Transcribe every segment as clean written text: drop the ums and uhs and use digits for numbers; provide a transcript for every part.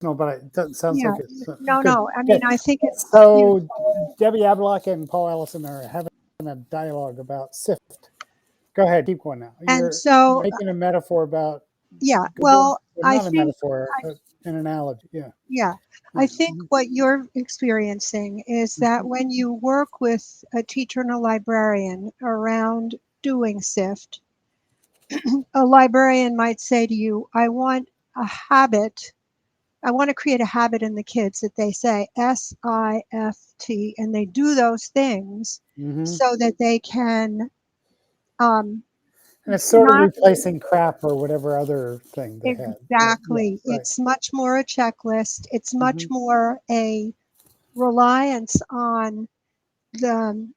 but it doesn't sounds Yeah. like it's No, good. no. I Okay. mean, I think it's, So Debbie Abilock and Paul Allison are having a dialogue about SIFT. Go ahead, keep going now. and You're so, making a metaphor about yeah, Google, well, well, I not a think, metaphor, an analogy. Yeah. yeah, I Yeah. think what you're experiencing is that Mhm. when you work with a teacher and a librarian around doing SIFT, a librarian might say to you, I want a habit. I want to create a habit in the kids that they say SIFT, and they do those things Mhm. so that they can um, And it's sort of not replacing crap or whatever other thing they had. Right. Yeah. exactly. Right. It's much more a checklist. It's much Mhm. more a reliance on the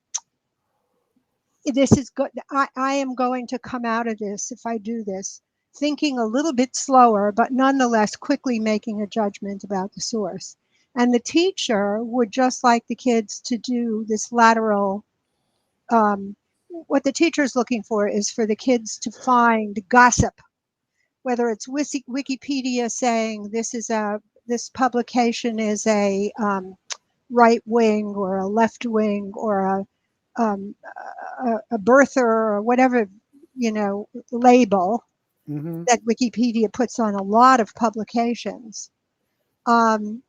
this is good. I am going to come out of this if I do this, thinking a little bit slower, but nonetheless quickly making a judgment about the source. And the teacher would just like the kids to do this lateral. Um, what the teacher is looking for is for the kids to find gossip, whether it's Wikipedia saying this publication is a right wing or a left wing or um, a birther or whatever label Mhm. that Wikipedia puts on a lot of publications, um,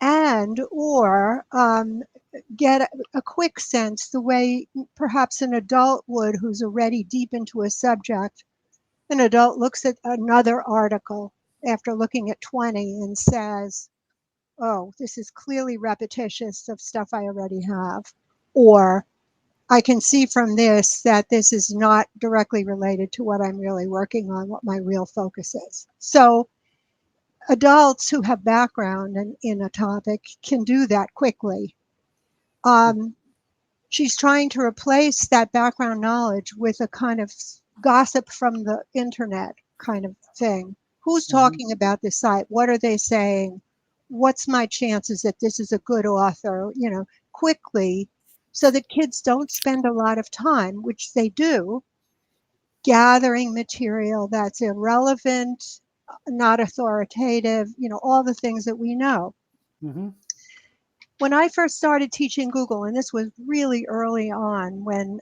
and or get a quick sense the way perhaps an adult would who's already deep into a subject. An adult looks at another article after looking at 20 and says, oh, this is clearly repetitious of stuff I already have. Or I can see from this that this is not directly related to what I'm really working on, what my real focus is. So adults who have background in a topic can do that quickly. Um, she's trying to replace that background knowledge with a kind of gossip from the internet kind of thing. Who's Mhm. talking about this site? What are they saying? What's my chances that this is a good author? Quickly, so that kids don't spend a lot of time, which they do, gathering material that's irrelevant, not authoritative, all the things that we know. Mhm. When I first started teaching Google, and this was really early on when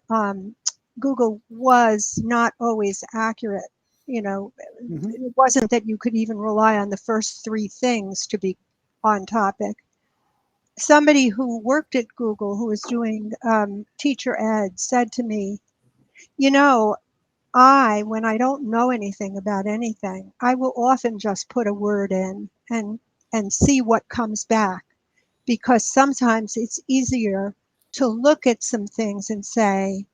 Google was not always accurate, Mhm. it wasn't that you could even rely on the first three things to be on topic. Somebody who worked at Google, who was doing teacher ed, said to me, you know, when I don't know anything about anything, I will often just put a word in and see what comes back, because sometimes it's easier to look at some things and say,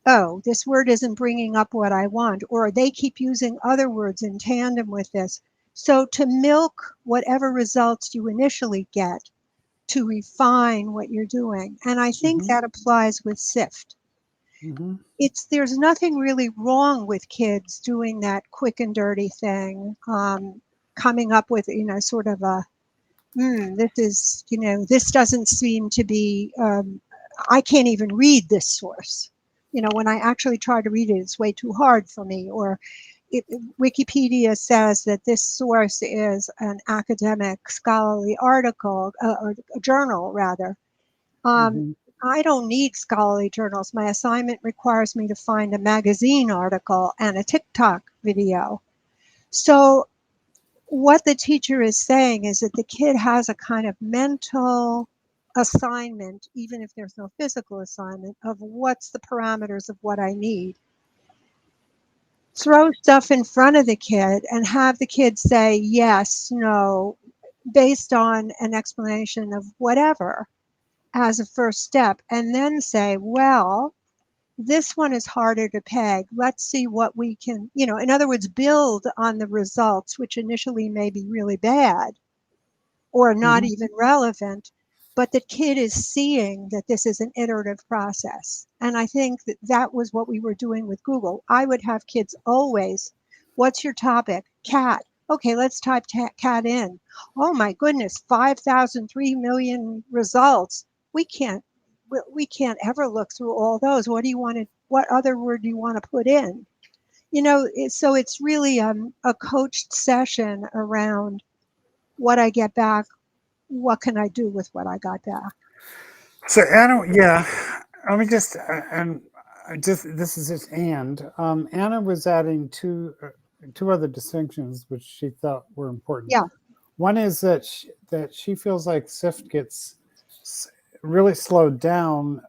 oh, this word isn't bringing up what I want, or they keep using other words in tandem with this. So to milk whatever results you initially get to refine what you're doing. And I think Mhm. that applies with SIFT. Mhm. There's nothing really wrong with kids doing that quick and dirty thing, coming up with sort of a this doesn't seem to be, I can't even read this source. When I actually try to read it, it's way too hard for me. Or Wikipedia says that this source is an academic scholarly article, or a journal rather. Um, Mhm. I don't need scholarly journals. My assignment requires me to find a magazine article and a TikTok video. So what the teacher is saying is that the kid has a kind of mental assignment, even if there's no physical assignment, of what's the parameters of what I need. Throw stuff in front of the kid and have the kid say yes, no, based on an explanation of whatever as a first step, and then say, well, this one is harder to peg. Let's see what we can, in other words, build on the results, which initially may be really bad or not Mhm. even relevant, but the kid is seeing that this is an iterative process. And I think that was what we were doing with Google. I would have kids always, what's your topic? Cat. Okay, let's type cat in. Oh my goodness, 5,003 million results. We can't we can't ever look through all those. What other word do you want to put in? So it's really a coached session around what I get back, what can I do with what I got back? So Anna, yeah, let me just and just this is just Anna was adding two other distinctions which she thought were important. Yeah. One is that she feels like SIFT gets really slowed down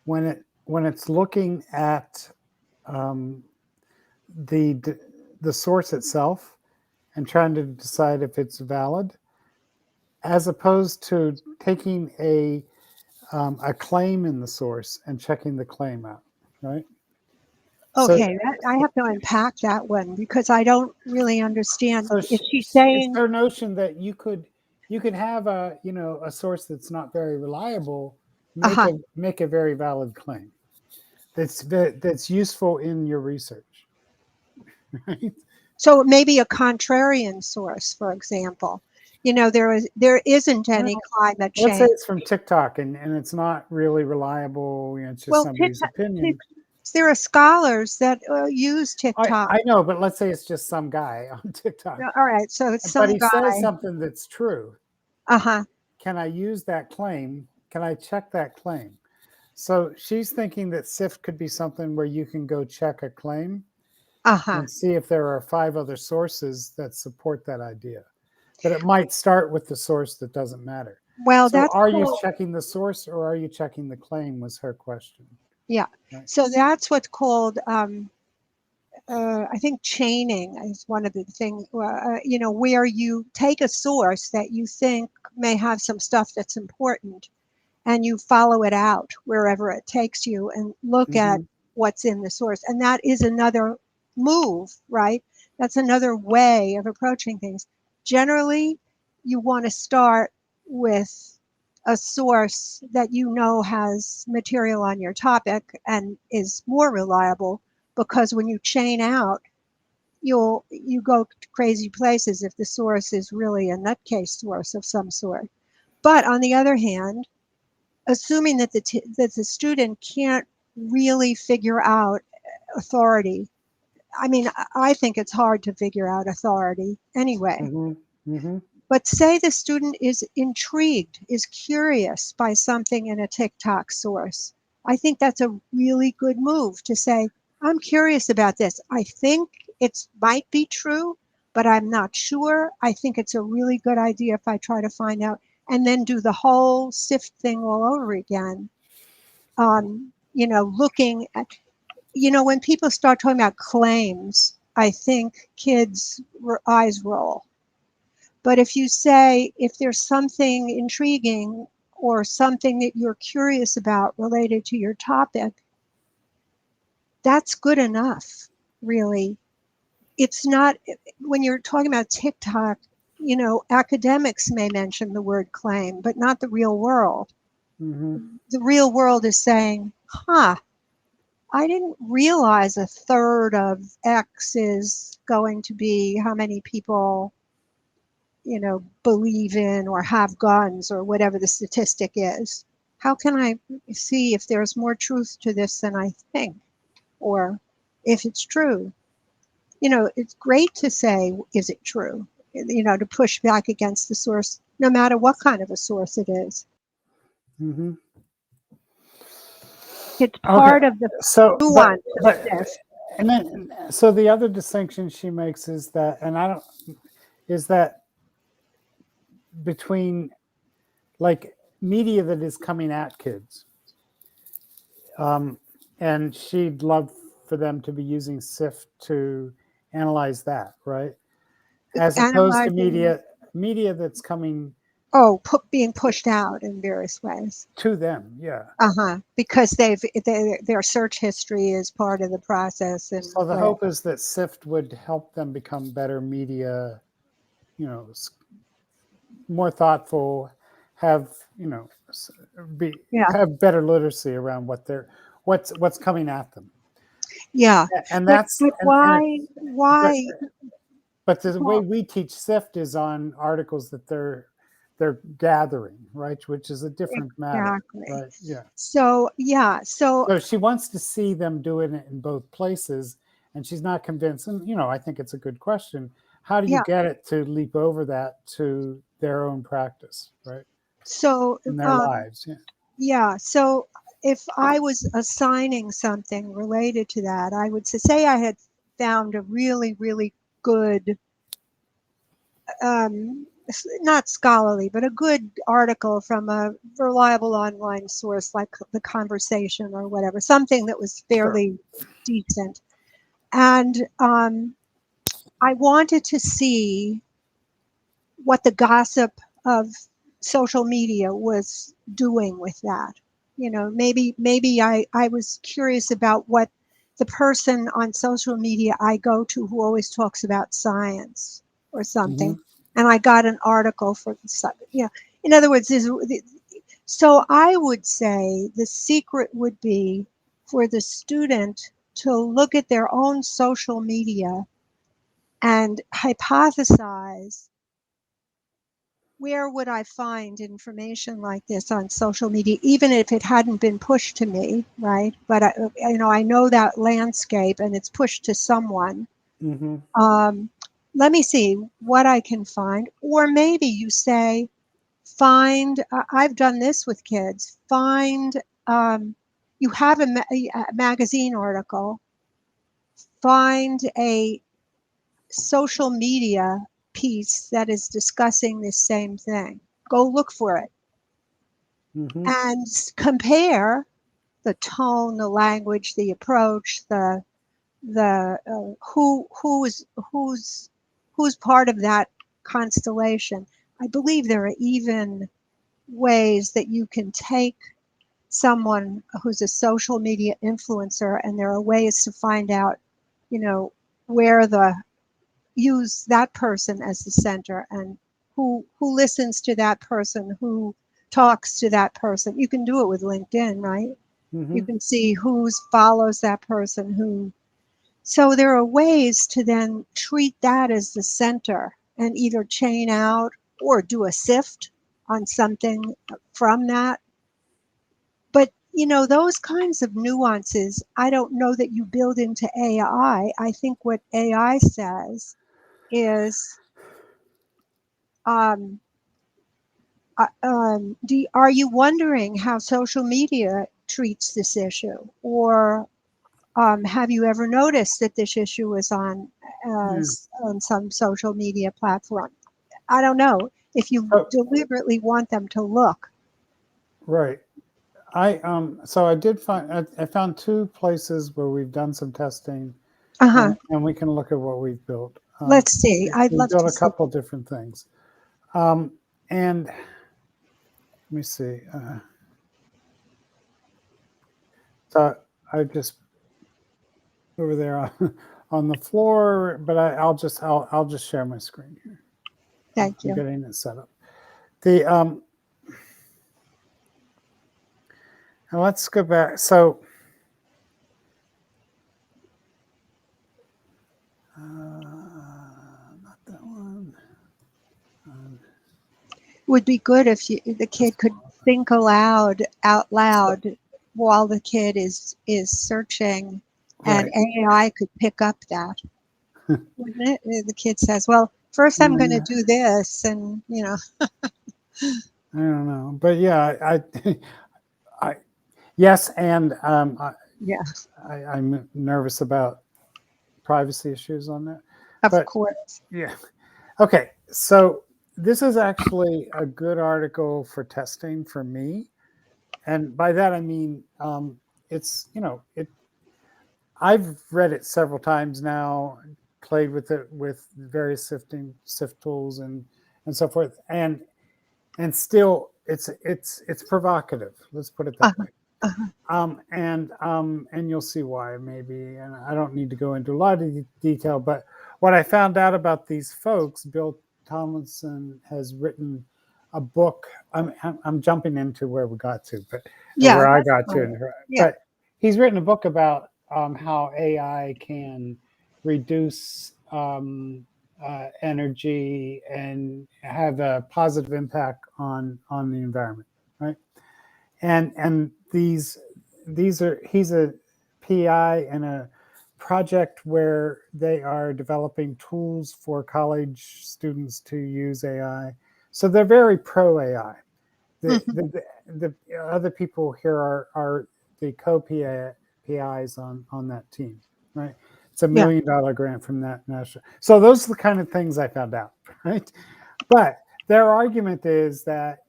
when it's looking at the source itself and trying to decide if it's valid, as opposed to taking a claim in the source and checking the claim out, right? Okay, I have to unpack that one because I don't really understand. So Is she it's saying her notion that you could have a source that's not very reliable make a very valid claim that's useful in your research, right? so maybe a contrarian source, for example? There isn't any climate Let's say change. it's from TikTok and it's not really reliable. It's just Well, somebody's opinion. there are scholars that use TikTok. I know, but let's say it's just some guy on TikTok. All right, so it's But some he says guy. something that's true. Uh-huh. Can I use that claim? Can I check that claim? So she's thinking that SIFT could be something where you can go check a claim and see if there are 5 other sources that support that idea. But it might start with the source that doesn't matter. Well, So that's are cool. you checking the source or are you checking the claim was her question. Yeah. Right. So that's what's called, I think chaining is one of the things, where you take a source that you think may have some stuff that's important and you follow it out wherever it takes you and look at what's in the source. And that is another move, right? That's another way of approaching things. Generally, you want to start with a source that you know has material on your topic and is more reliable, because when you chain out, you go to crazy places if the source is really a nutcase source of some sort. But on the other hand, assuming that the student can't really figure out authority. I mean, I think it's hard to figure out authority anyway. But say the student is intrigued, is curious by something in a TikTok source. I think that's a really good move to say, I'm curious about this. I think it might be true, but I'm not sure. I think it's a really good idea if I try to find out, and then do the whole SIFT thing all over again. Looking at, when people start talking about claims, I think kids' eyes roll. But if you say, if there's something intriguing or something that you're curious about related to your topic, that's good enough, really. It's not, when you're talking about TikTok, academics may mention the word claim, but not the real world. The real world is saying, I didn't realize a third of X is going to be how many people believe in or have guns or whatever the statistic is. How can I see if there's more truth to this than I think, or if it's true? It's great to say, is it true? To push back against the source, no matter what kind of a source it is. It's part of the nuance of this. And then, so the other distinction she makes is that, is that between like media that is coming at kids, and she'd love for them to be using SIFT to analyze that, right? As opposed to media that's coming being pushed out in various ways to them, yeah. Because their search history is part of the process. And so the hope is that SIFT would help them become better media, more thoughtful, have have better literacy around what's coming at them. Yeah, and that's but why? But the way we teach SIFT is on articles that they're gathering, right? Which is a different matter, right? Yeah. So she wants to see them doing it in both places, and she's not convinced. And I think it's a good question, how do you get it to leap over that to their own practice, right? So, In their lives. Yeah. yeah. So if I was assigning something related to that, I would say I had found a really, really good, not scholarly, but a good article from a reliable online source like The Conversation or whatever, something that was fairly decent. And I wanted to see what the gossip of social media was doing with that. Maybe I was curious about what the person on social media I go to who always talks about science or something. And I got an article for, in other words, so I would say the secret would be for the student to look at their own social media and hypothesize, where would I find information like this on social media, even if it hadn't been pushed to me, right? But I know that landscape and it's pushed to someone. Let me see what I can find. Or maybe you say, I've done this with kids, you have a magazine article, find a social media piece that is discussing this same thing. Go look for it and compare the tone, the language, the approach, who's part of that constellation. I believe there are even ways that you can take someone who's a social media influencer, and there are ways to find out, where use that person as the center, and who listens to that person, who talks to that person. You can do it with LinkedIn, right? You can see who follows that person, so there are ways to then treat that as the center and either chain out or do a SIFT on something from that. But those kinds of nuances, I don't know that you build into AI. I think what AI says is, are you wondering how social media treats this issue? Or have you ever noticed that this issue is on some social media platform? I don't know if you deliberately want them to look. Right. So I found two places where we've done some testing, and we can look at what we've built. Let's see. I'd love to built a see. couple different things. And let me see. So I just over there on the floor, but I'll just share my screen here. Thank you. I'm getting it set up. And let's go back. So not that one. Would be good if the kid could think out loud while the kid is searching, and AI could pick up that. Wouldn't it? The kid says, well, first I'm going to do this, and I don't know, but yeah, yes, and I'm nervous about privacy issues on that. Of course. Yeah. Okay. So this is actually a good article for testing for me, and by that I mean it's I've read it several times now, played with it with various SIFT tools and so forth, and still it's provocative. Let's put it that way. And you'll see why, maybe. And I don't need to go into a lot of detail, but what I found out about these folks, Bill Tomlinson has written a book. I'm jumping into where we got to, but where I got to. But he's written a book about how AI can reduce energy and have a positive impact on the environment, right? And he's a PI in a project where they are developing tools for college students to use AI. So they're very pro AI. The other people here are the co-PIs on that team, right? It's $1 million grant from that national. So those are the kind of things I found out, right? But their argument is that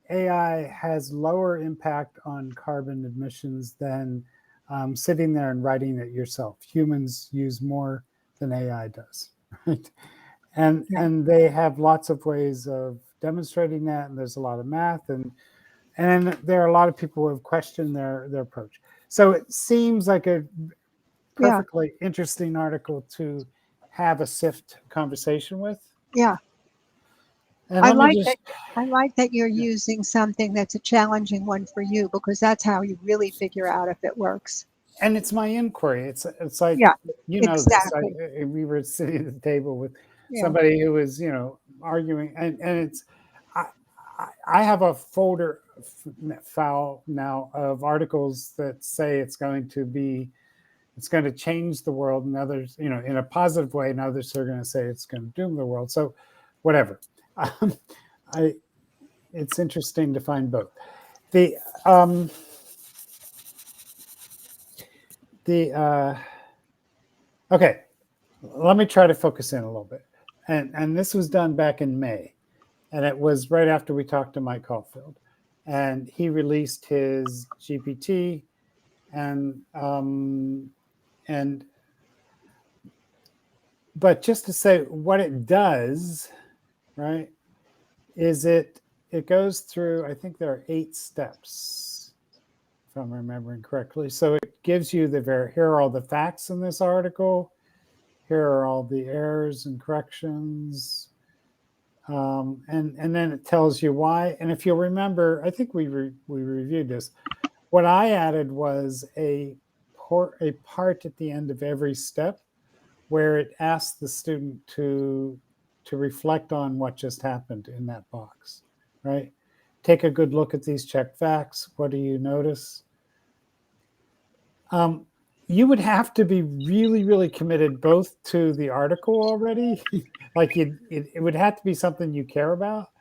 AI has lower impact on carbon emissions than sitting there and writing it yourself. Humans use more than AI does, right? And they have lots of ways of demonstrating that, and there's a lot of math, and there are a lot of people who have questioned their approach. So it seems like a perfectly interesting article to have a SIFT conversation with. Yeah. And I like that you're using something that's a challenging one for you, because that's how you really figure out if it works. And it's my inquiry. It's like, exactly. this. We were sitting at the table with somebody who was, arguing, and it's, I have a folder file now of articles that say it's going to change the world, and others, in a positive way, and others are going to say it's going to doom the world. So whatever. It's interesting to find both. Okay, let me try to focus in a little bit. And this was done back in May, and it was right after we talked to Mike Caulfield, and he released his GPT, but just to say what it does, right, is it goes through, I think there are 8 steps, if I'm remembering correctly. So it gives you here are all the facts in this article. Here are all the errors and corrections. And then it tells you why. And if you'll remember, I think we reviewed this. What I added was a part at the end of every step where it asks the student to reflect on what just happened in that box, right? Take a good look at these checked facts. What do you notice? You would have to be really, really committed both to the article already, like it would have to be something you care about,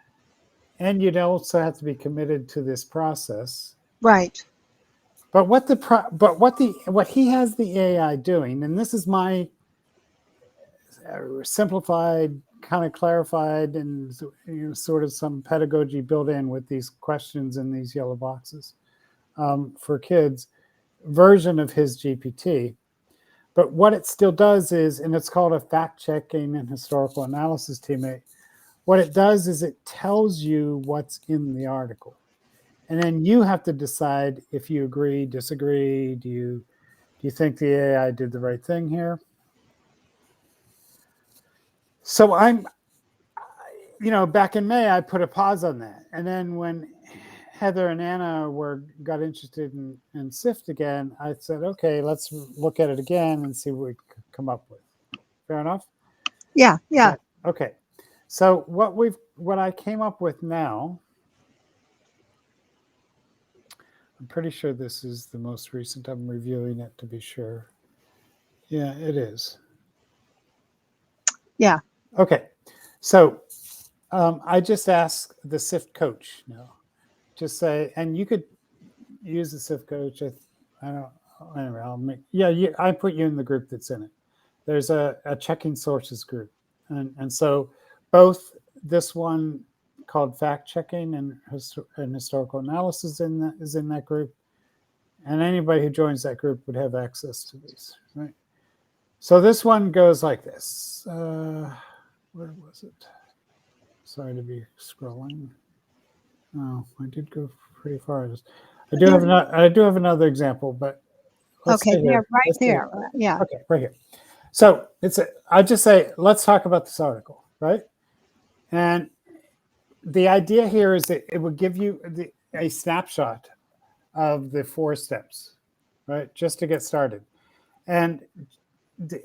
and you'd also have to be committed to this process. Right. But what he has the AI doing, and this is my simplified, kind of clarified, and sort of some pedagogy built in with these questions in these yellow boxes for kids version of his GPT. But what it still does is, and it's called a fact-checking and historical analysis teammate, what it does is it tells you what's in the article. And then you have to decide if you agree, disagree. Do you think the AI did the right thing here? So back in May, I put a pause on that. And then when Heather and Anna got interested in SIFT again, I said, okay, let's look at it again and see what we come up with. Fair enough? Yeah. Okay. So what I came up with now, I'm pretty sure this is the most recent. I'm reviewing it to be sure. Yeah, it is. Yeah. Okay. So I just asked the SIFT coach now. Just say, and you could use the SIFT coach. I don't. Anyway, I put you in the group that's in it. There's a checking sources group, and so both this one called fact checking and historical analysis is in that group, and anybody who joins that group would have access to these. Right. So this one goes like this. Where was it? Sorry to be scrolling. Oh, I did go pretty far. I do have another example, but okay, right there. Yeah. Okay, right here. So I just say, let's talk about this article, right? And the idea here is that it would give you a snapshot of the 4 steps, right? Just to get started. And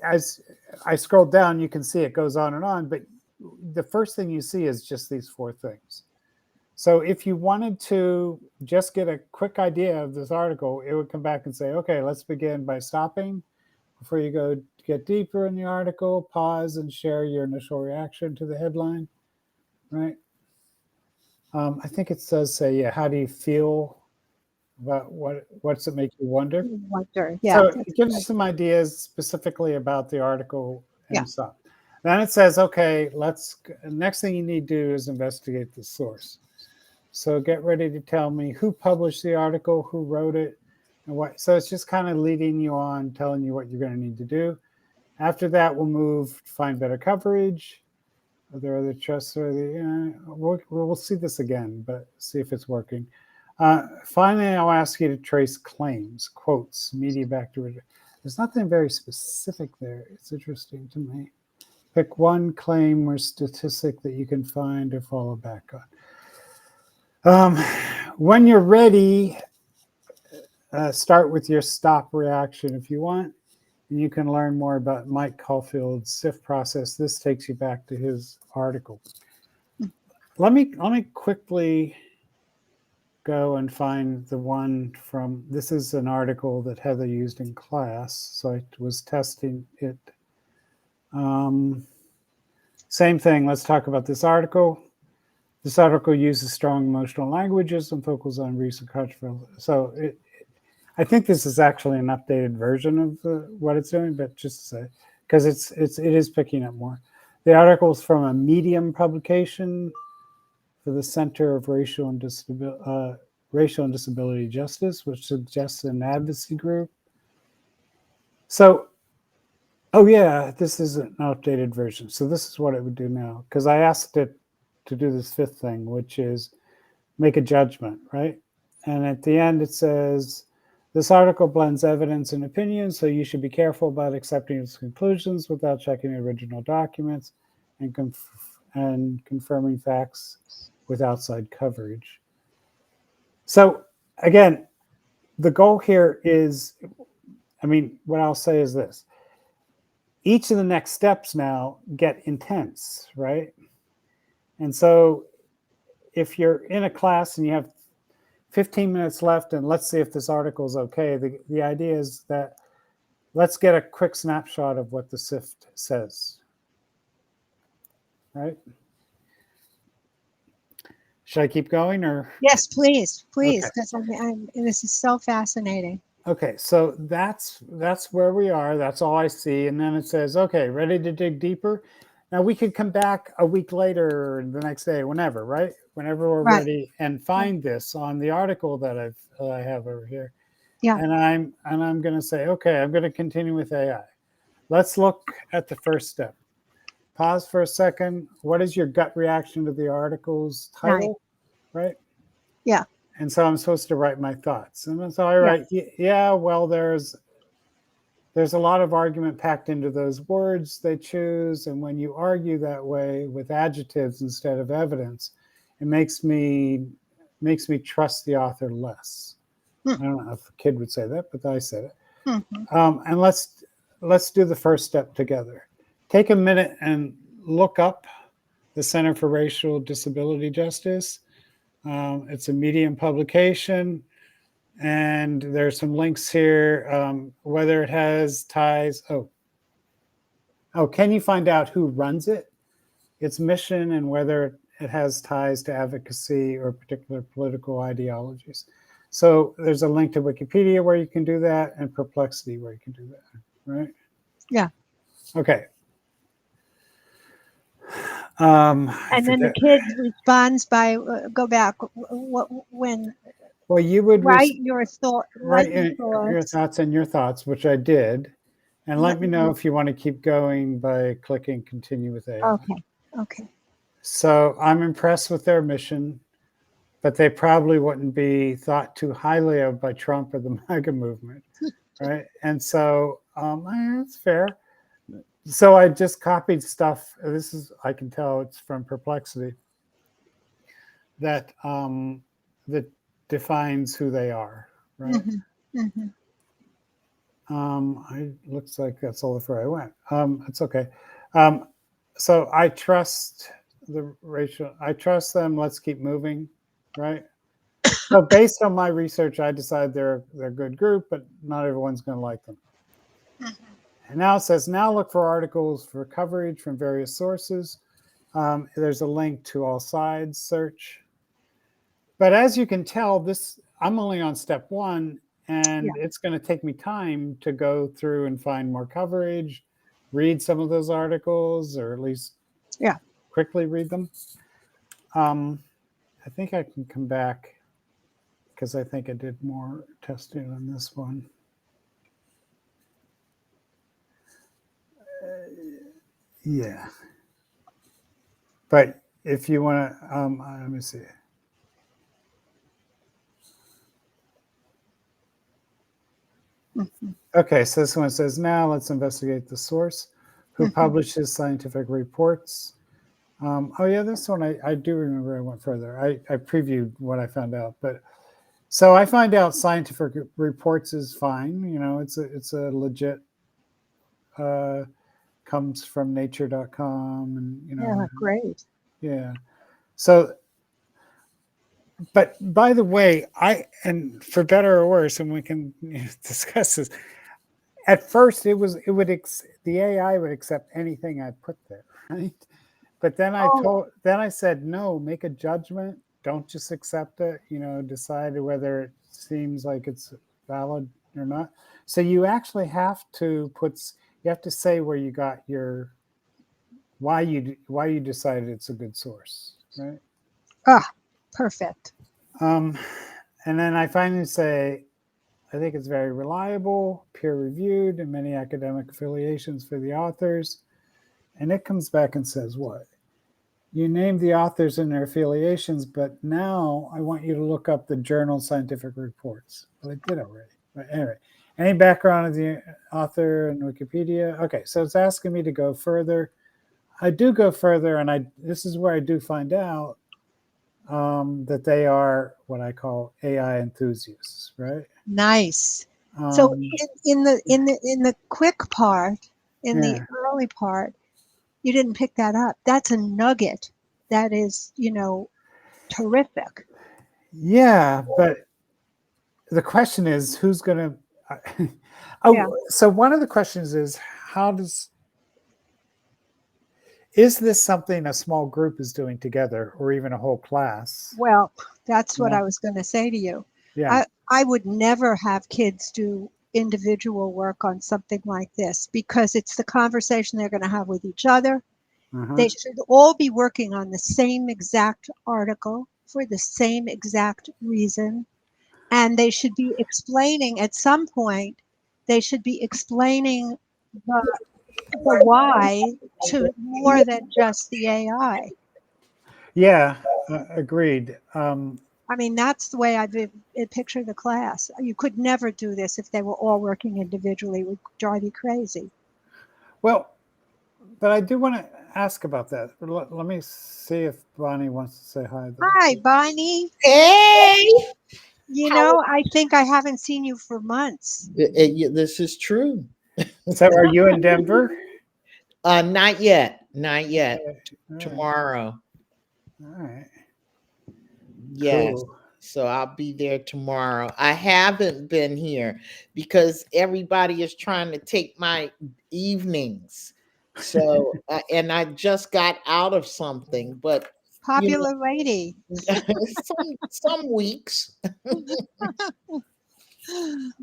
as I scroll down, you can see it goes on and on, but the first thing you see is just these 4 things. So if you wanted to just get a quick idea of this article, it would come back and say, okay, let's begin by stopping, before you go get deeper in the article, pause and share your initial reaction to the headline, right? I think it does say, yeah, how do you feel about what's it make you wonder? Yeah. So it gives you some ideas specifically about the article and stuff. Then it says, okay, next thing you need to do is investigate the source. So get ready to tell me who published the article, who wrote it, and what. So it's just kind of leading you on, telling you what you're going to need to do. After that, we'll move to find better coverage. Are there other trustworthy? We'll see this again, but see if it's working. Finally, I'll ask you to trace claims, quotes, media back to it. There's nothing very specific there. It's interesting to me. Pick one claim or statistic that you can find or follow back on. When you're ready, start with your stop reaction if you want. And you can learn more about Mike Caulfield's SIFT process. This takes you back to his article. Let me quickly go and find the one from, this is an article that Heather used in class. So I was testing it. Same thing, let's talk about this article. This article uses strong emotional languages and focuses on recent controversy. So I think this is actually an updated version of what it's doing, but just to say, because it is picking up more. The article is from a Medium publication for the Center of Racial and Disability Justice, which suggests an advocacy group. So, oh yeah, this is an updated version. So this is what it would do now, because I asked it to do this fifth thing, which is make a judgment, right? And at the end it says, this article blends evidence and opinion, so you should be careful about accepting its conclusions without checking the original documents and confirming facts with outside coverage. So again, the goal here is, what I'll say is this. Each of the next steps now get intense, right? And so if you're in a class and you have 15 minutes left and let's see if this article is okay, the idea is that let's get a quick snapshot of what the SIFT says, right? Should I keep going or? Yes, please, because this is so fascinating. Okay, so that's where we are. That's all I see. And then it says, okay, ready to dig deeper? Now we could come back a week later, the next day, whenever, right? Whenever we're ready, and find this on the article that I have over here. Yeah. And I'm going to say, okay, I'm going to continue with AI. Let's look at the first step. Pause for a second. What is your gut reaction to the article's title, right? Yeah. And so I'm supposed to write my thoughts. And so I write, yeah, well, there's a lot of argument packed into those words they choose. And when you argue that way with adjectives instead of evidence, it makes me trust the author less. I don't know if a kid would say that, but I said it. And let's do the first step together. Take a minute and look up the Center for Racial Disability Justice. It's a Medium publication. And there's some links here, whether it has ties. Oh, can you find out who runs it, its mission, and whether it has ties to advocacy or particular political ideologies? So there's a link to Wikipedia where you can do that, and Perplexity where you can do that, right? Yeah. Okay. And then the kid responds by go back when. Well, you would write your thoughts, your thoughts and your thoughts, which I did, and let me know if you want to keep going by clicking continue with AI. Okay. So I'm impressed with their mission, but they probably wouldn't be thought too highly of by Trump or the MAGA movement, right? And so that's fair. So I just copied stuff. This is, I can tell it's from Perplexity, that defines who they are, right? Looks like that's all the way I went. It's okay. So I trust I trust them. Let's keep moving, right? So based on my research, I decide they're a good group, but not everyone's going to like them. And now it says, now look for articles for coverage from various sources. There's a link to all sides search. But as you can tell, I'm only on step 1, and it's going to take me time to go through and find more coverage, read some of those articles, or at least quickly read them. I think I can come back because I think I did more testing on this one. Yeah. But if you want to, let me see. Okay, so this one says, now let's investigate the source. Who publishes scientific reports? Oh yeah, this one I do remember. I went further. I previewed what I found out, but so I find out scientific reports is fine. You know, it's a legit. Comes from nature.com, and you know. Yeah, great. Yeah. So, but by the way, and for better or worse, and we can discuss this. At first, the AI would accept anything I put there, right? But then I said, no, make a judgment. Don't just accept it. You know, decide whether it seems like it's valid or not. So you actually have to say where you got your why you decided it's a good source, right? Perfect. And then I finally say, I think it's very reliable, peer-reviewed, and many academic affiliations for the authors. And it comes back and says, what? You named the authors and their affiliations, but now I want you to look up the journal scientific reports. Well, I did already. But anyway, any background of the author and Wikipedia? Okay, so it's asking me to go further. I do go further, and this is where I do find out that they are what I call AI enthusiasts, right? Nice. So in the quick part, in the early part, you didn't pick that up. That's a nugget. That is, terrific. Yeah, but the question is, who's going to? So one of the questions is, is this something a small group is doing together, or even a whole class? Well, that's what I was going to say to you. Yeah. I would never have kids do individual work on something like this, because it's the conversation they're going to have with each other. They should all be working on the same exact article for the same exact reason. And they should be explaining at some point, they should be explaining the why to more than just the AI. Yeah, agreed. I mean, that's the way I picture the class. You could never do this if they were all working individually. It would drive you crazy. Well, but I do want to ask about that. Let me see if Bonnee wants to say hi. Hi, Bonnee. Hey! I think I haven't seen you for months. This is true. So are you in Denver? Not yet. Not yet. All Tomorrow. All right. Yes. Cool. So I'll be there tomorrow. I haven't been here because everybody is trying to take my evenings. So, and I just got out of something, but popular lady. some weeks.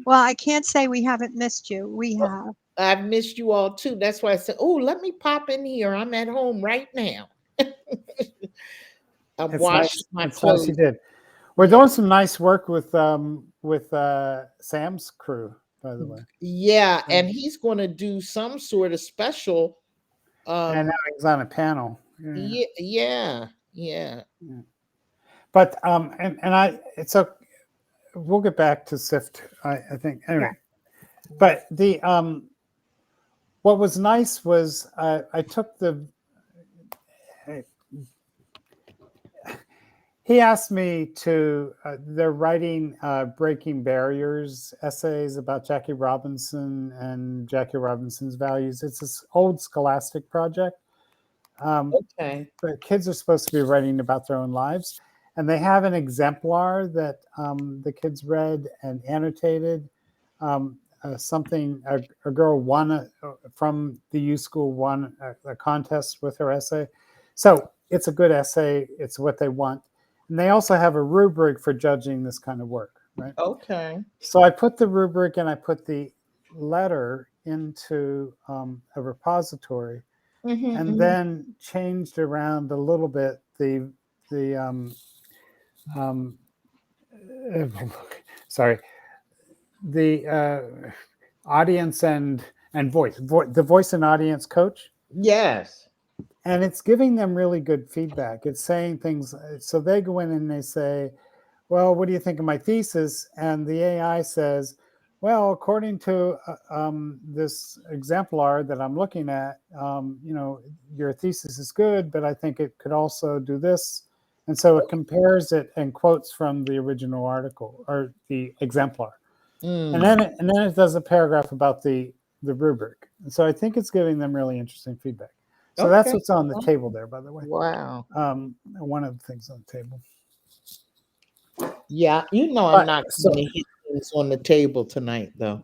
Well, I can't say we haven't missed you. We have. I've missed you all too. That's why I said, "Oh, let me pop in here. I'm at home right now." I've washed my clothes. Nice you did. We're doing some nice work with Sam's crew, by the way. Yeah, and he's going to do some sort of special. And now he's on a panel. Yeah. But we'll get back to SIFT. I think anyway. Yeah. But the what was nice was I took he asked me to, they're writing Breaking Barriers essays about Jackie Robinson and Jackie Robinson's values. It's this old scholastic project. Okay. But kids are supposed to be writing about their own lives. And they have an exemplar that the kids read and annotated. something, a girl won from the U School won a contest with her essay. So it's a good essay. It's what they want. And they also have a rubric for judging this kind of work, right? Okay. So I put the rubric and I put the letter into a repository, and then changed around a little bit the sorry, the audience and voice, the voice and audience coach. Yes. And it's giving them really good feedback. It's saying things. So they go in and they say, well, what do you think of my thesis? And the AI says, well, according to this exemplar that I'm looking at, your thesis is good, but I think it could also do this. And so it compares it and quotes from the original article or the exemplar. And then it does a paragraph about the rubric. And so I think it's giving them really interesting feedback. So that's what's on the table there, by the way. Wow. One of the things on the table. Yeah, I'm not going to hit things on the table tonight, though.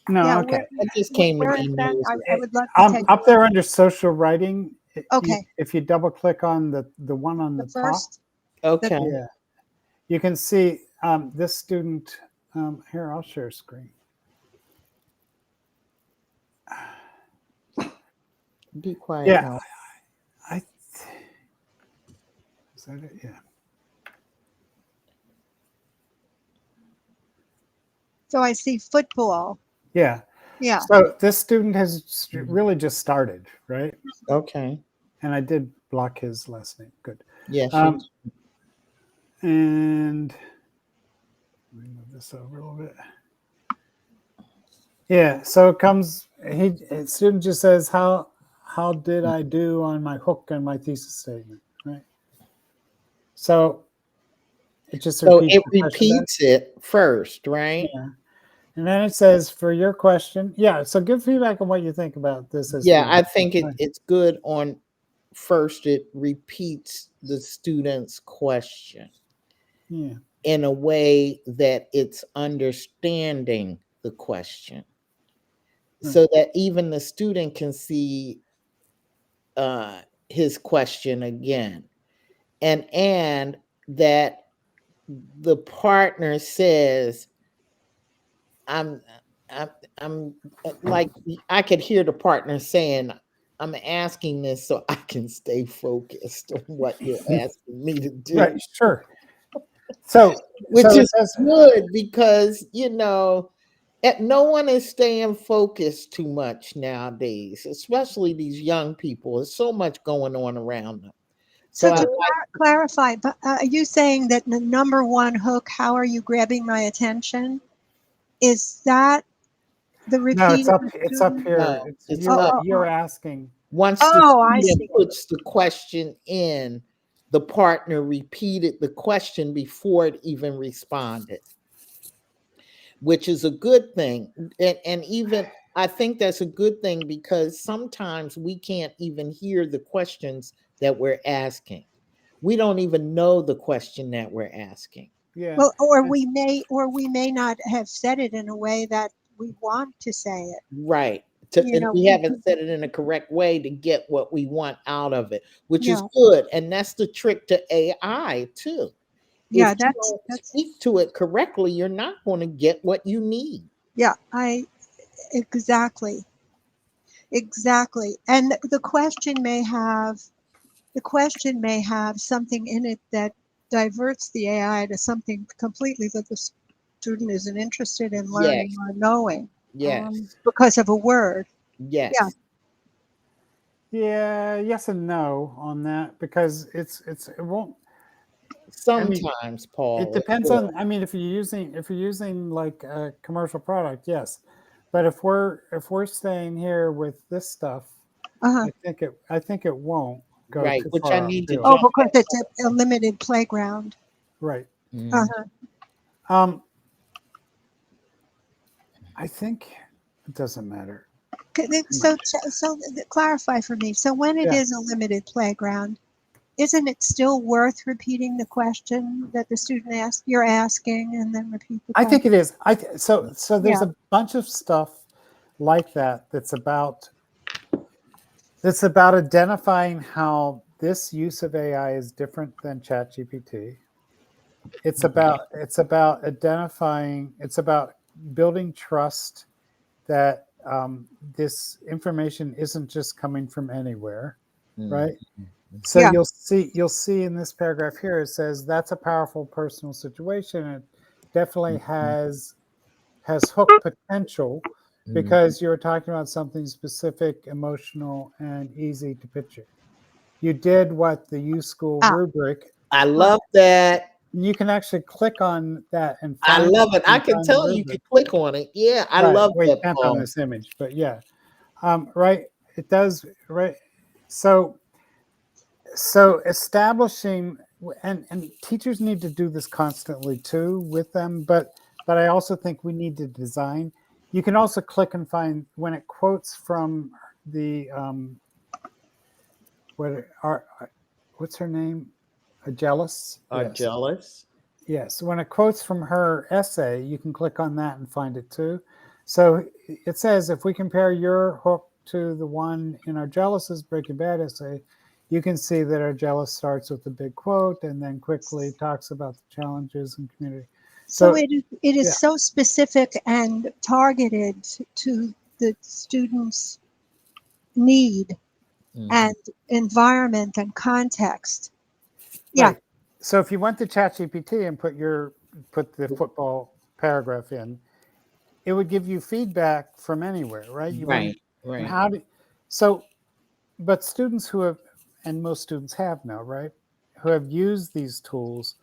No, Yeah, okay. I just came to be that? nosy. I would love to take Up there under social writing. Okay. If you double click on the one on the first. Okay. Yeah, you can see this student. Here, I'll share screen. Be quiet. Yeah, Now. Is that it? Yeah. So I see football. Yeah. Yeah. So this student has really just started, right? Okay. And I did block his last name. Good. Yes. And let me move this over a little bit. Yeah. So it comes. Student just says, how did I do on my hook and my thesis statement, right? So it just repeats it first, right? Yeah. And then it says, for your question, yeah. So give feedback on what you think about this. I think it's good on first. It repeats the student's question in a way that it's understanding the question, so that even the student can see his question again, and that the partner says, I'm like, I could hear the partner saying, I'm asking this so I can stay focused on what you're asking me to do. Right, sure. So, which is good because, no one is staying focused too much nowadays, especially these young people. There's so much going on around them. So to clarify, but are you saying that the number one hook, how are you grabbing my attention? Is that the repeat? No, it's up here. No, you're asking. Once the student puts the question in, the partner repeated the question before it even responded, which is a good thing. And even I think that's a good thing because sometimes we can't even hear the questions that we're asking. We don't even know the question that we're asking. Yeah. Well, or we may not have said it in a way that we want to say it. Right. We haven't said it in a correct way to get what we want out of it, which is good. And that's the trick to AI too. Yeah, if you don't speak to it correctly, you're not going to get what you need. Yeah, exactly. And the question may have something in it that diverts the AI to something completely that the student isn't interested in learning or knowing. Yes. Because of a word. Yes. Yeah, yes and no on that, because it won't. Sometimes, Paul. It depends on. I mean, if you're using like a commercial product, yes. But if we're staying here with this stuff, I think it won't go right. too Which far I need to. Because it's a limited playground. Right. I think it doesn't matter. So clarify for me. So when it is a limited playground, isn't it still worth repeating the question that the student asked, you're asking, and then repeat the I question? think it is. So there's Yeah. a bunch of stuff like that that's about identifying how this use of AI is different than ChatGPT. It's about identifying. It's about building trust that this information isn't just coming from anywhere, right? So Yeah. you'll see in this paragraph here, it says that's a powerful personal situation. It definitely has hook potential because you're talking about something specific, emotional, and easy to picture. You did what the U-School rubric. I love that. You can actually click on that and I find love it. I can find the tell you can rubric. click on it. Yeah, I Right. love Well, you that, can't on Paul. this image, but yeah. Right. It does. Right. So establishing, and teachers need to do this constantly too with them, but I also think we need to design. You can also click and find when it quotes from the what's her name? Jealous. Yes. Jealous. Yes. When it quotes from her essay, you can click on that and find it too. So it says, if we compare your hook to the one in our Jealous's Breaking Bad essay, you can see that our Jealous starts with a big quote and then quickly talks about the challenges and community. So it is so specific and targeted to the student's need and environment and context. Yeah. Right. So if you went to ChatGPT and put the football paragraph in, it would give you feedback from anywhere, right? Right. But students who have, and most students have now, right, who have used these tools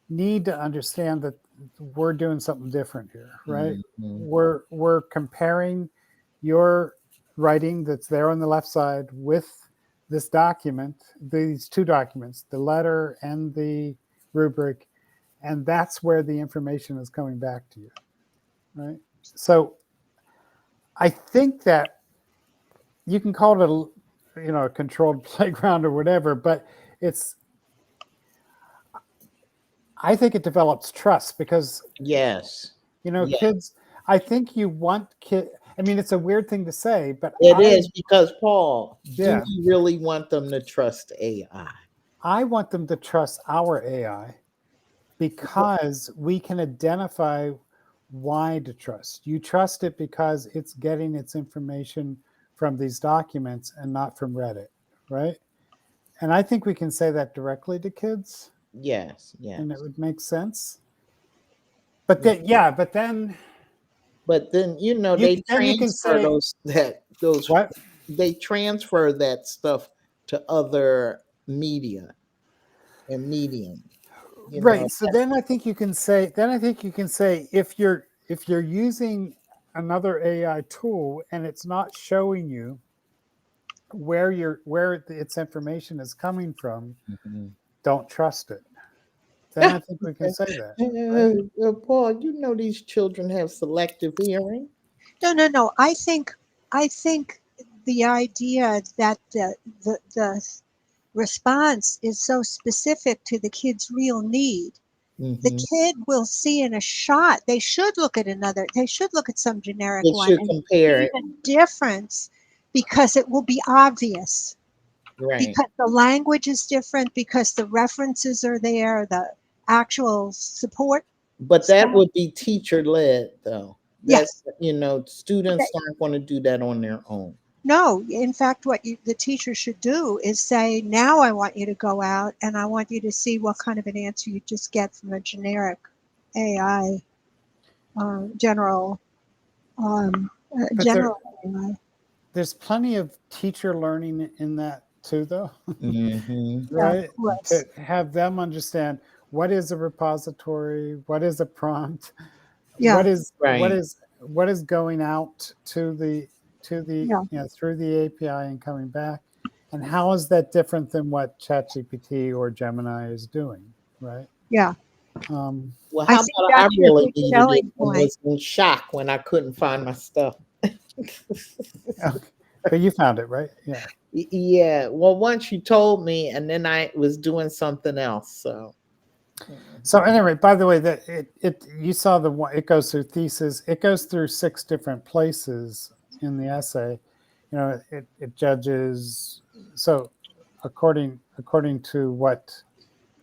need to understand that we're doing something different here, right? We're comparing your writing that's there on the left side with this document, these two documents, the letter and the rubric, and that's where the information is coming back to you, right? So I think that you can call it a controlled playground or whatever, but I think it develops trust because yes, kids, I think you want kids. I mean, it's a weird thing to say, but it is because, Paul, yeah, do you really want them to trust AI? I want them to trust our AI because we can identify why to trust. You trust it because it's getting its information from these documents and not from Reddit, right? And I think we can say that directly to kids. Yes. And it would make sense. But then, they transfer those what? They transfer that stuff to other media and medium. Right. So then I think you can say if you're using another AI tool and it's not showing you where its information is coming from, don't trust it. Then I think we can say that. Right? Paul, these children have selective hearing. No. I think the idea that the response is so specific to the kid's real need. The kid will see in a shot. They should look at some generic one and compare see the difference because it will be obvious. Right. Because the language is different, because the references are there, the actual support. But that would be teacher led, though. Yes. Students aren't going to do that on their own. No, in fact, what the teacher should do is say, now I want you to go out and I want you to see what kind of an answer you just get from a generic AI, general AI. There's plenty of teacher learning in that too, though. Right? Yeah, to have them understand what is a repository, what is a prompt, what is going out to the through the API and coming back, and how is that different than what ChatGPT or Gemini is doing, right? Yeah. Well, how about I really needed it and was in shock when I couldn't find my stuff. Okay. But you found it, right? Yeah. Yeah. Well, once you told me, and then I was doing something else. So. So anyway, by the way, that you saw the one. It goes through thesis. It goes through 6 different places in the essay. You know, it judges. So according to what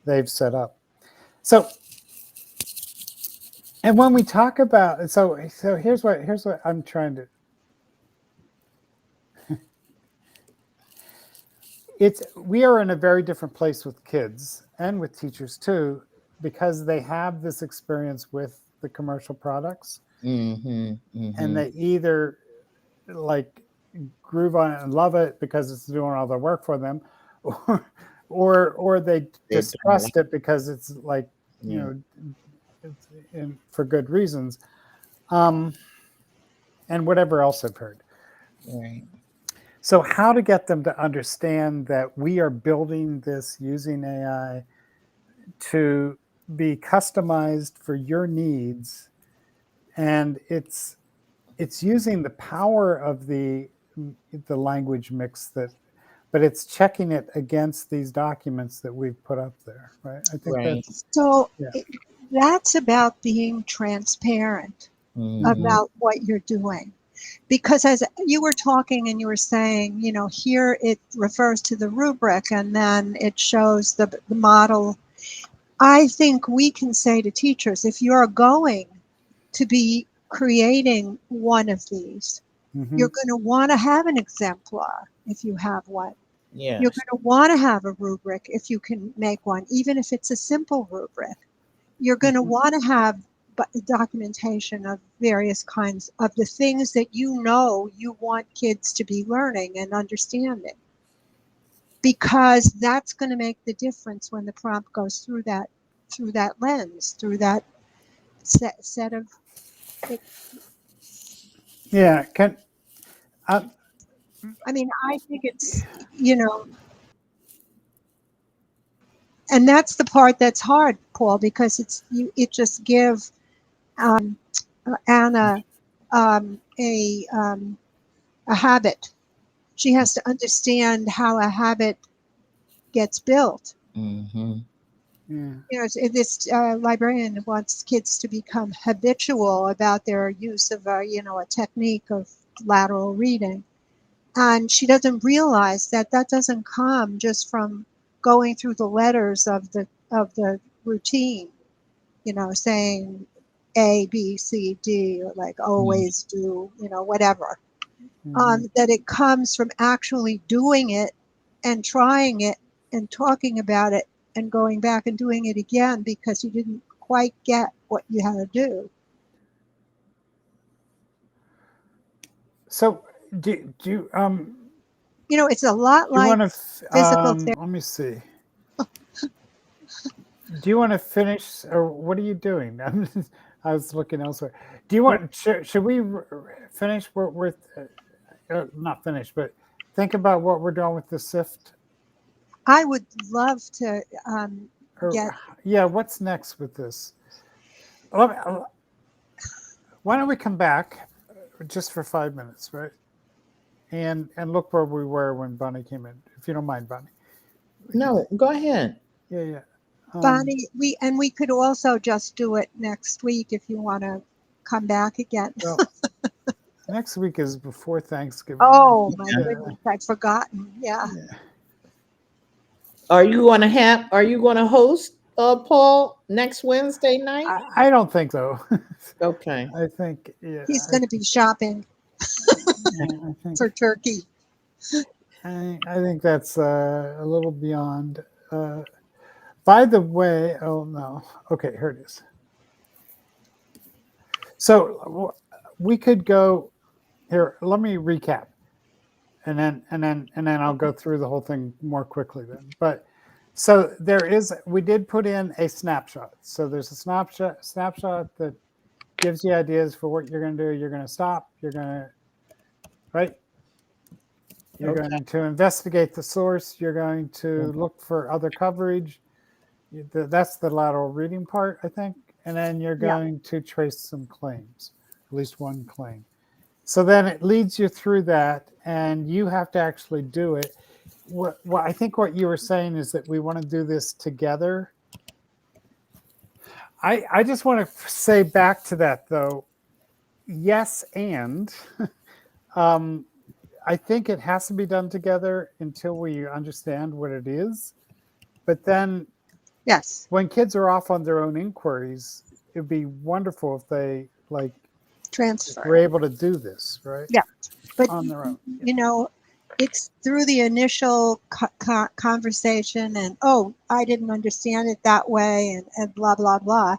they've set up. So, and when we talk about, so here's what I'm trying to. We are in a very different place with kids and with teachers too, because they have this experience with the commercial products, and they either like groove on it and love it because it's doing all the work for them, or they distrust it because it's like, you know, it's for good reasons, and whatever else I've heard. Right. So how to get them to understand that we are building this using AI to be customized for your needs, and it's using the power of the language mix but it's checking it against these documents that we've put up there, right? I think that's so. Yeah. That's about being transparent about what you're doing. Because as you were talking and you were saying, you know, here it refers to the rubric and then it shows the model. I think we can say to teachers, if you're going to be creating one of these, you're going to want to have an exemplar if you have one. Yes. You're going to want to have a rubric if you can make one, even if it's a simple rubric. You're going to want to have documentation of various kinds of the things that you know you want kids to be learning and understanding, because that's going to make the difference when the prompt goes through that lens, through that set of it. Yeah. I mean, I think it's, you know, and that's the part that's hard, Paul, because it just gives Anna a habit. She has to understand how a habit gets built. Yeah. You know, this librarian wants kids to become habitual about their use of a technique of lateral reading, and she doesn't realize that doesn't come just from going through the letters of the routine. You know, saying A, B, C, D, or like always do, you know, whatever. That it comes from actually doing it and trying it and talking about it and going back and doing it again because you didn't quite get what you had to do. So do you you know, it's a lot like physical therapy. Let me see. Do you want to finish, or what are you doing? I was looking elsewhere. Do you want? Should we finish? We're not finish, but think about what we're doing with the SIFT. I would love to get. Yeah, what's next with this? Why don't we come back just for 5 minutes, right? And look where we were when Bonnee came in, if you don't mind, Bonnee. No, go ahead. Yeah. Bonnee, we could also just do it next week if you want to come back again. Well, next week is before Thanksgiving. Oh my goodness, I'd forgotten. Yeah. Are you going to host Paul next Wednesday night? I don't think so. Okay. I think he's going to be shopping for turkey. I think that's a little beyond. By the way, oh no. Okay, here it is. So we could go here. Let me recap, and then I'll go through the whole thing more quickly then. But so we did put in a snapshot. So there's a snapshot that gives you ideas for what you're going to do. You're going to stop. You're going to You're going to investigate the source. You're going to look for other coverage. That's the lateral reading part, I think. And then you're going to trace some claims, at least one claim. So then it leads you through that, and you have to actually do it. What I think what you were saying is that we want to do this together. I just want to say back to that though. Yes, and I think it has to be done together until we understand what it is. But then, yes, when kids are off on their own inquiries, it'd be wonderful if they were transfer. able to do this, right? Yeah, but On their own. you know, it's through the initial conversation and, oh, I didn't understand it that way, and blah blah blah,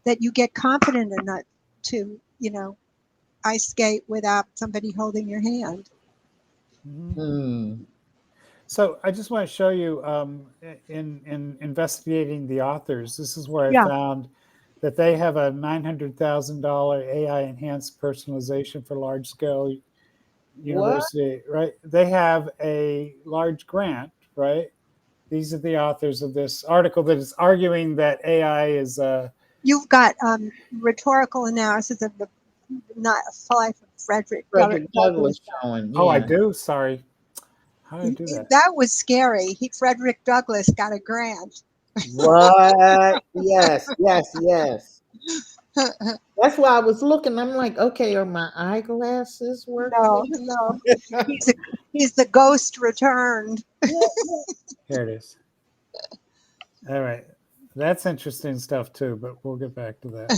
that you get confident enough to, ice skate without somebody holding your hand. So I just want to show you in investigating the authors, this is where I Yeah. found that they have a $900,000 AI enhanced personalization for large scale university, right? They have a large grant, right? These are the authors of this article that is arguing that AI is You've got rhetorical analysis of the life of Frederick Douglass showing. Oh, I Yeah. do. Sorry. How did I do that? That was scary. Frederick Douglass got a grant. What? Yes, yes, yes. That's why I was looking. I'm like, okay, are my eyeglasses working? No. He's the ghost returned. Here it is. All right. That's interesting stuff too, but we'll get back to that.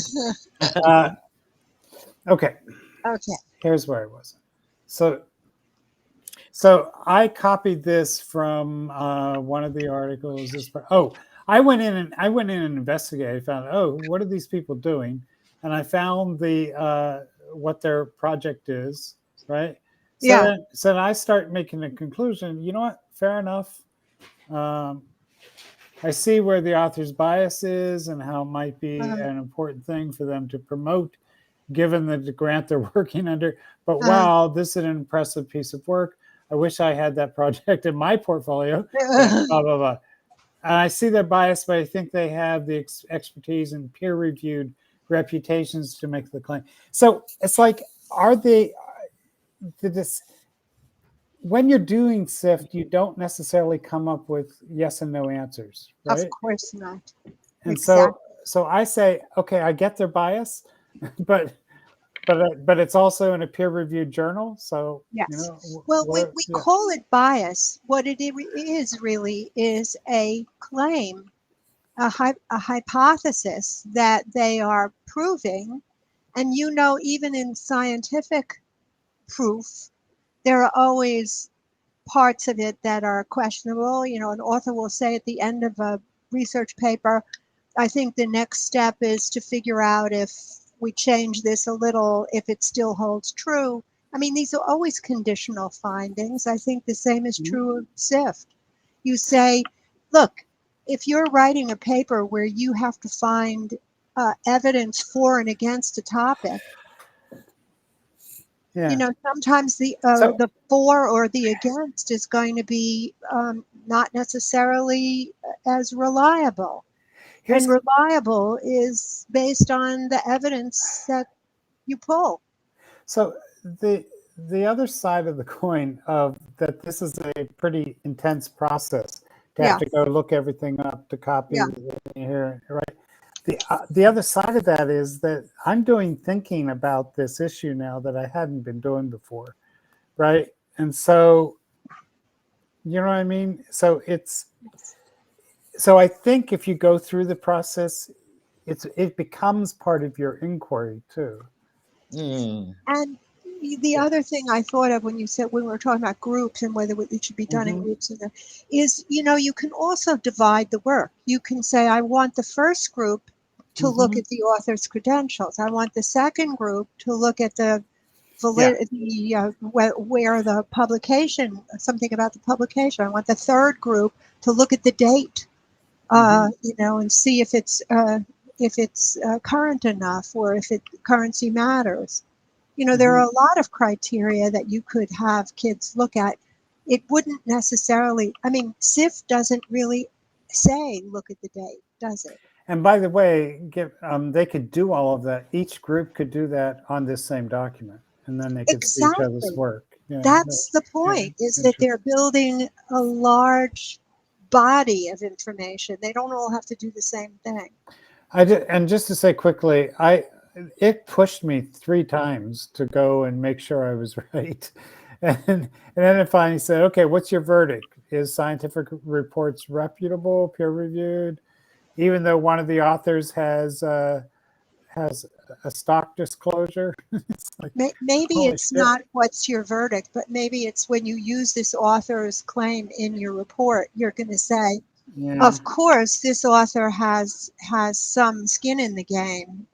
Okay. Okay. Here's where I was. So I copied this from one of the articles. I went in and investigated. I found, what are these people doing? And I found what their project is, right? So Yeah. then I start making a conclusion. You know what? Fair enough. I see where the author's bias is and how it might be an important thing for them to promote, given the grant they're working under. But wow, this is an impressive piece of work. I wish I had that project in my portfolio. Blah, blah, blah. And I see their bias, but I think they have the expertise and peer-reviewed reputations to make the claim. So it's like, when you're doing SIFT, you don't necessarily come up with yes and no answers, right? Of course not. And exactly. so I say, okay, I get their bias, but it's also in a peer-reviewed journle. So yes, we call it bias. What it is really is a claim, a hypothesis that they are proving, and even in scientific proof, there are always parts of it that are questionable. An author will say at the end of a research paper, I think the next step is to figure out if we change this a little, if it still holds true. I mean, these are always conditional findings. I think the same is true of SIFT. You say, look, if you're writing a paper where you have to find evidence for and against a topic, sometimes the for or the against is going to be not necessarily as reliable. And reliable is based on the evidence that you pull. So the other side of the coin of that, this is a pretty intense process to have to go look everything up, to copy here, right? The other side of that is that I'm thinking about this issue now that I hadn't been doing before, right? And so, you know what I mean? So I think if you go through the process, it becomes part of your inquiry too. And the other thing I thought of when we were talking about groups and whether it should be done in groups, is, you can also divide the work. You can say, I want the first group to look at the author's credentials. I want the second group to look at the validity, where the publication, something about the publication. I want the third group to look at the date, and see if it's current enough, or if currency matters. There are a lot of criteria that you could have kids look at. It wouldn't necessarily, SIFT doesn't really say look at the date, does it? And by the way, they could do all of that. Each group could do that on this same document and then they could see each other's Exactly. work. Yeah, That's the point, is that they're building a large body of information. They don't all have to do the same thing. I did, and just to say quickly, it pushed me 3 times to go and make sure I was right. And then it finally said, okay, what's your verdict? Is scientific reports reputable, peer reviewed? Even though one of the authors has a stock disclosure. It's like, Maybe it's shit. not what's your verdict, but maybe it's when you use this author's claim in your report, you're going to say, Yeah. of course, this author has some skin in the game.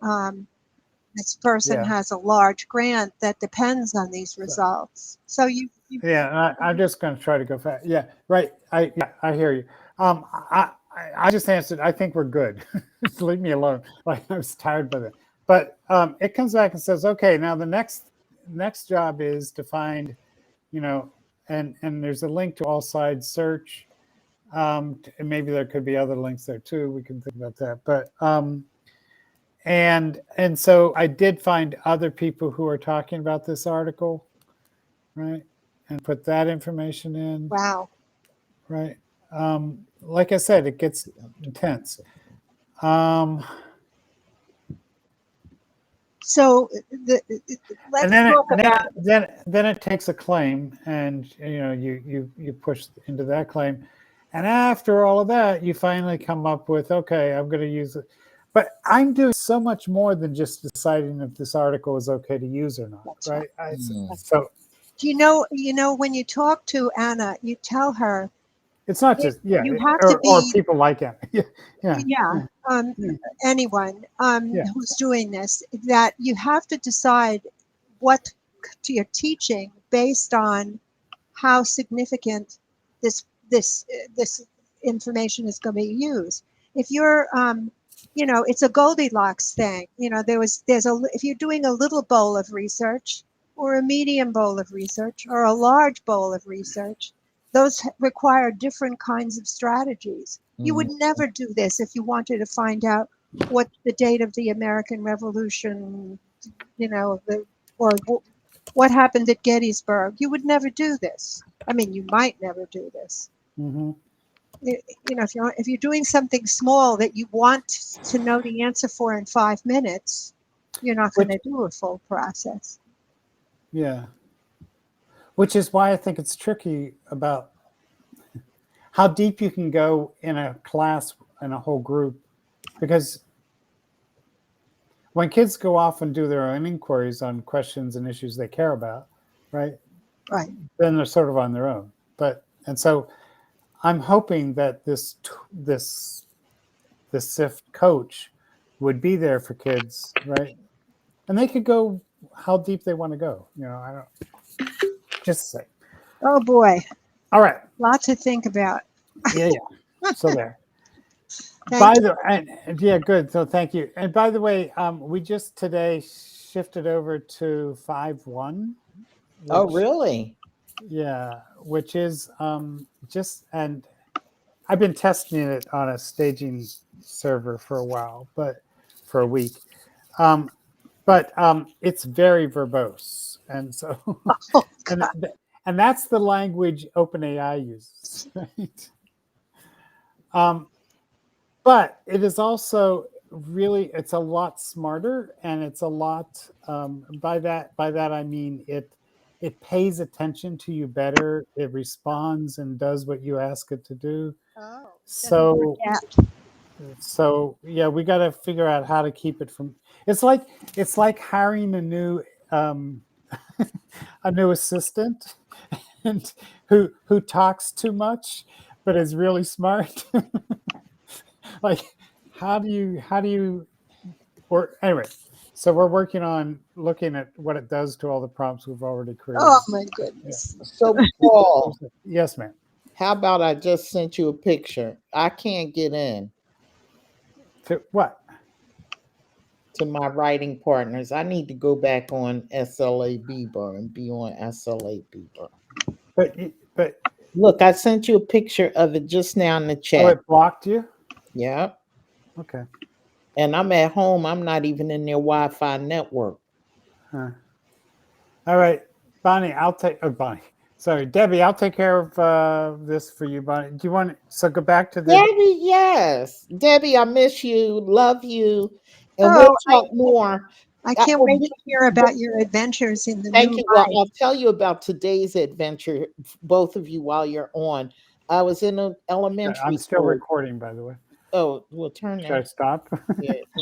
This person has a large grant that depends on these results. So you yeah, I'm just going to try to go fast. Yeah, right. I hear you. I just answered. I think we're good. Just leave me alone. Like, I was tired by that. But it comes back and says, okay, now the next job is to find, and there's a link to all sides search. And maybe there could be other links there too. We can think about that. But and so I did find other people who are talking about this article, right? And put that information in. Wow. Right. Like I said, it gets intense. So let's talk about. Then it takes a claim, and you push into that claim, and after all of that, you finally come up with, okay, I'm going to use it. But I'm doing so much more than just deciding if this article is okay to use or not. That's right. So do you know when you talk to Anna, you tell her it's not just you have to be, or people like Anna. anyone who's doing this, that you have to decide what you're teaching based on how significant this information is going to be used. If you're it's a Goldilocks thing. If you're doing a little bowl of research, or a medium bowl of research, or a large bowl of research, those require different kinds of strategies. You would never do this if you wanted to find out what the date of the American Revolution, or what happened at Gettysburg. You would never do this. I mean, you might never do this. Mm-hmm. If you're doing something small that you want to know the answer for in 5 minutes, you're not going to do a full process. Yeah. Which is why I think it's tricky about how deep you can go in a class and a whole group, because when kids go off and do their own inquiries on questions and issues they care about, right? Right. Then they're sort of on their own. And so I'm hoping that this SIFT coach would be there for kids, right? And they could go how deep they want to go. I don't, just say. Oh boy. All right. Lots to think about. Yeah. So there. Good. So thank you. And by the way, we just today shifted over to 5.1. Oh, really? Yeah, which is and I've been testing it on a staging server for a while, for a week. But it's very verbose, and so and that's the language OpenAI uses, right? But it is also it's a lot smarter, and it's a lot. By that I mean it pays attention to you better. It responds and does what you ask it to do. Oh, so yeah, we got to figure out how to keep it from. It's like hiring a new assistant, and who talks too much but is really smart. Like, how do you or anyway? So we're working on looking at what it does to all the prompts we've already created. Oh my goodness. Yeah. So Paul, yes, ma'am. How about I just sent you a picture? I can't get in. To what? To my writing partners. I need to go back on SLA Bieber and be on SLA Bieber. But look, I sent you a picture of it just now in the chat. Oh, it blocked you? Yeah. Okay. And I'm at home. I'm not even in their Wi-Fi network. Huh. All right, Bonnee, Bonnee. Sorry, Debbie, I'll take care of this for you, Bonnee. Do you want, so go back to the. Debbie, yes. Debbie, I miss you, love you, and we'll Oh, talk more. I Uh, can't uh, wait we- to hear about your adventures in the Thank new you. Well, life. I'll tell you about today's adventure, both of you, while you're on. I was in an I'm elementary still school. recording, by the way. Oh, we'll turn Should I that. stop? Yeah, please.